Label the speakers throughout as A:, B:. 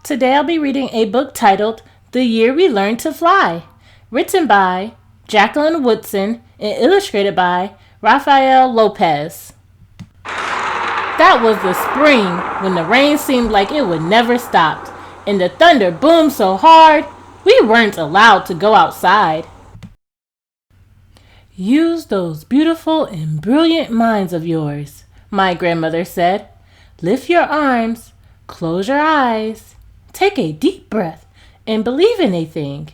A: Today I'll be reading a book titled The Year We Learned to Fly, written by Jacqueline Woodson and illustrated by Rafael Lopez. That was the spring when the rain seemed like it would never stop, and the thunder boomed so hard we weren't allowed to go outside. Use those beautiful and brilliant minds of yours, my grandmother said. Lift your arms, close your eyes, take a deep breath, and believe in a thing.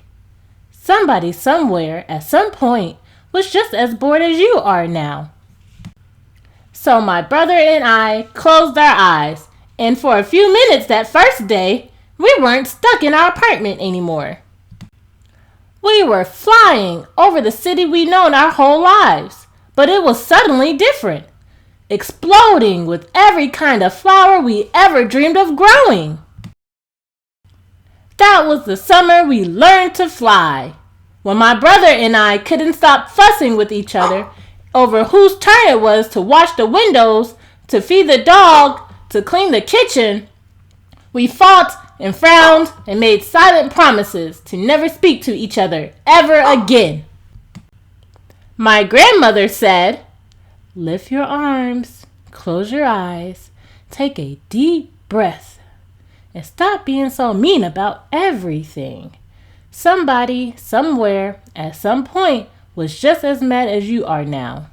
A: Somebody somewhere at some point was just as bored as you are now. So my brother and I closed our eyes, and for a few minutes that first day, we weren't stuck in our apartment anymore. We were flying over the city we'd known our whole lives, but it was suddenly different, exploding with every kind of flower we ever dreamed of growing. That was the summer we learned to fly, when my brother and I couldn't stop fussing with each other over whose turn it was to wash the windows, to feed the dog, to clean the kitchen. We fought and frowned and made silent promises to never speak to each other ever again. My grandmother said, lift your arms, close your eyes, take a deep breath, and stop being so mean about everything. Somebody, somewhere, at some point, was just as mad as you are now.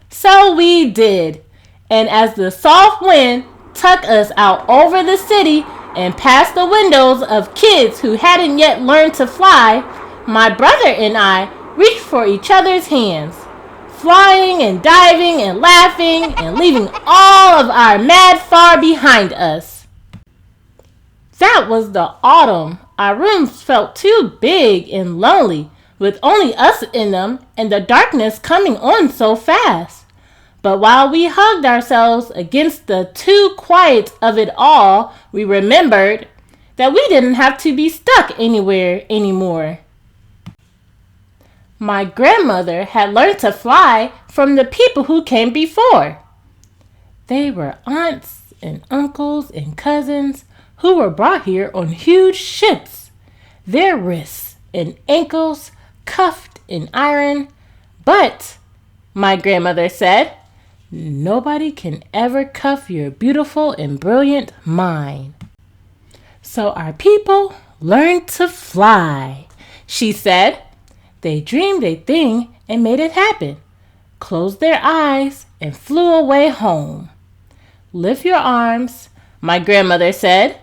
A: So we did, and as the soft wind tucked us out over the city and past the windows of kids who hadn't yet learned to fly, my brother and I reached for each other's hands, flying and diving and laughing and leaving all of our mad far behind us. That was the autumn. Our rooms felt too big and lonely, with only us in them and the darkness coming on so fast. But while we hugged ourselves against the too quiet of it all, we remembered that we didn't have to be stuck anywhere anymore. My grandmother had learned to fly from the people who came before. They were aunts and uncles and cousins who were brought here on huge ships, their wrists and ankles cuffed in iron. But, my grandmother said, nobody can ever cuff your beautiful and brilliant mind. So our people learned to fly, she said. They dreamed a thing and made it happen, closed their eyes and flew away home. Lift your arms, my grandmother said.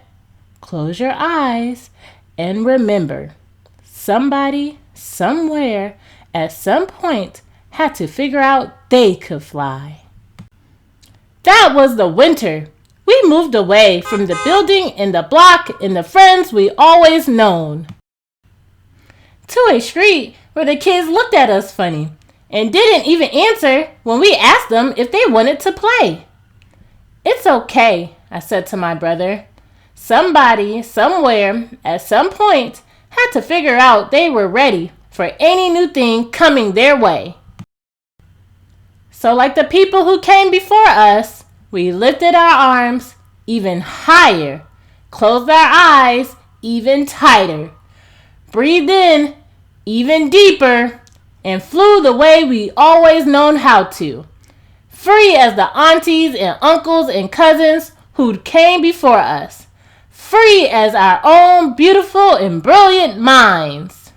A: Close your eyes and remember, somebody, somewhere, at some point, had to figure out they could fly. That was the winter. We moved away from the building and the block and the friends we always known, to a street where the kids looked at us funny and didn't even answer when we asked them if they wanted to play. It's okay, I said to my brother. Somebody, somewhere, at some point, had to figure out they were ready for any new thing coming their way. So like the people who came before us, we lifted our arms even higher, closed our eyes even tighter, breathed in even deeper, and flew the way we always known how to, free as the aunties and uncles and cousins who came before us, free as our own beautiful and brilliant minds.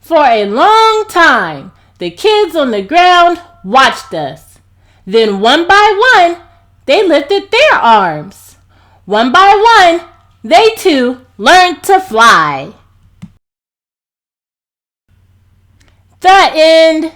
A: For a long time, the kids on the ground watched us. Then one by one, they lifted their arms. One by one, they too learned to fly. The end.